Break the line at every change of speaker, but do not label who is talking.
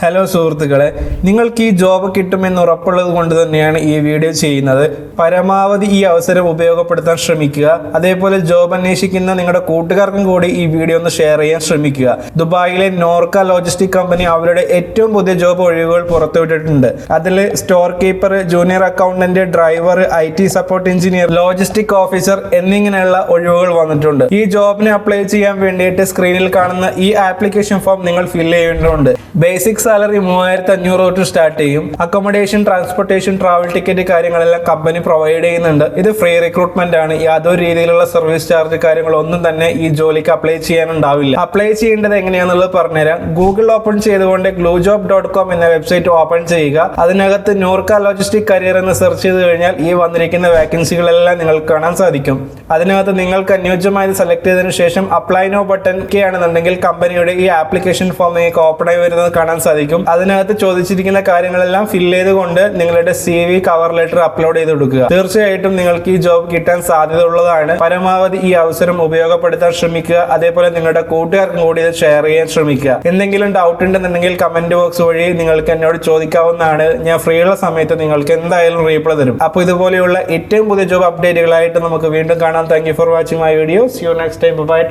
Hello സുഹൃത്തുക്കളെ, നിങ്ങൾക്ക് ഈ ജോബ് കിട്ടുമെന്ന് ഉറപ്പുള്ളത് കൊണ്ട് തന്നെയാണ് ഈ വീഡിയോ ചെയ്യുന്നത്. പരമാവധി ഈ അവസരം ഉപയോഗപ്പെടുത്താൻ ശ്രമിക്കുക. അതേപോലെ ജോബ് അന്വേഷിക്കുന്ന നിങ്ങളുടെ കൂട്ടുകാർക്കും കൂടി ഈ വീഡിയോ ഒന്ന് ഷെയർ ചെയ്യാൻ ശ്രമിക്കുക. ദുബായിലെ നോർക്ക ലോജിസ്റ്റിക് കമ്പനി അവരുടെ ഏറ്റവും പുതിയ ജോബ് ഒഴിവുകൾ പുറത്തുവിട്ടിട്ടുണ്ട്. അതിൽ store keeper, junior accountant, driver, IT support engineer, logistic officer എന്നിങ്ങനെയുള്ള ഒഴിവുകൾ വന്നിട്ടുണ്ട്. ഈ ജോബിന് അപ്ലൈ ചെയ്യാൻ വേണ്ടിയിട്ട് സ്ക്രീനിൽ കാണുന്ന ഈ ആപ്ലിക്കേഷൻ ഫോം നിങ്ങൾ ഫില്ല് ചെയ്യേണ്ടതുണ്ട്. ബേസിക് സാലറി 3500 തൊട്ട് സ്റ്റാർട്ട് ചെയ്യും. അക്കോമഡേഷൻ, ട്രാൻസ്പോർട്ടേഷൻ, ട്രാവൽ ടിക്കറ്റ് കാര്യങ്ങളെല്ലാം കമ്പനി പ്രൊവൈഡ് ചെയ്യുന്നുണ്ട്. ഇത് ഫ്രീ റിക്രൂട്ട്മെന്റ് ആണ്. യാതൊരു രീതിയിലുള്ള സർവീസ് ചാർജ് കാര്യങ്ങളൊന്നും തന്നെ ഈ ജോലിക്ക് അപ്ലൈ ചെയ്യാനുണ്ടാവില്ല. അപ്ലൈ ചെയ്യേണ്ടത് എങ്ങനെയാണെന്നുള്ളത് പറഞ്ഞുതരാം. ഗൂഗിൾ ഓപ്പൺ ചെയ്തുകൊണ്ട് glujob.com എന്ന വെബ്സൈറ്റ് ഓപ്പൺ ചെയ്യുക. അതിനകത്ത് നോർക്ക ലോജിസ്റ്റിക് കരിയർ എന്ന് സെർച്ച് ചെയ്ത് കഴിഞ്ഞാൽ ഈ വന്നിരിക്കുന്ന വാക്കൻസികളെല്ലാം നിങ്ങൾക്ക് കാണാൻ സാധിക്കും. അതിനകത്ത് നിങ്ങൾക്ക് അനുയോജ്യമായത് സെലക്ട് ചെയ്തതിനു ശേഷം അപ്ലൈ നോ ബട്ടൺ ആണെന്നുണ്ടെങ്കിൽ കമ്പനിയുടെ ഈ ആപ്ലിക്കേഷൻ ഫോം നിങ്ങൾക്ക് ഓപ്പൺ ആയി വരുന്നത് കാണാൻ സാധിക്കും. അതിനകത്ത് ചോദിച്ചിരിക്കുന്ന കാര്യങ്ങളെല്ലാം ഫില്ല് ചെയ്തുകൊണ്ട് നിങ്ങളുടെ CV, കവർ ലെറ്റർ അപ്ലോഡ് ചെയ്ത് കൊടുക്കുക. തീർച്ചയായിട്ടും നിങ്ങൾക്ക് ഈ ജോബ് കിട്ടാൻ സാധ്യത ഉള്ളതാണ്. പരമാവധി ഈ അവസരം ഉപയോഗപ്പെടുത്താൻ ശ്രമിക്കുക. അതേപോലെ നിങ്ങളുടെ കൂട്ടുകാർക്കും കൂടി ഇത് ഷെയർ ചെയ്യാൻ ശ്രമിക്കുക. എന്തെങ്കിലും ഡൗട്ട് ഉണ്ടെന്നുണ്ടെങ്കിൽ കമന്റ് ബോക്സ് വഴി നിങ്ങൾക്ക് എന്നോട് ചോദിക്കാവുന്നതാണ്. ഞാൻ ഫ്രീ ഉള്ള സമയത്ത് നിങ്ങൾക്ക് എന്തായാലും റീപ്ലൈ തരും. അപ്പോൾ ഇതുപോലെയുള്ള ഏറ്റവും പുതിയ ജോബ് അപ്ഡേറ്റുകളായിട്ട് നമുക്ക് വീണ്ടും കാണാം. Thank you for watching my video. See you next time. Bye.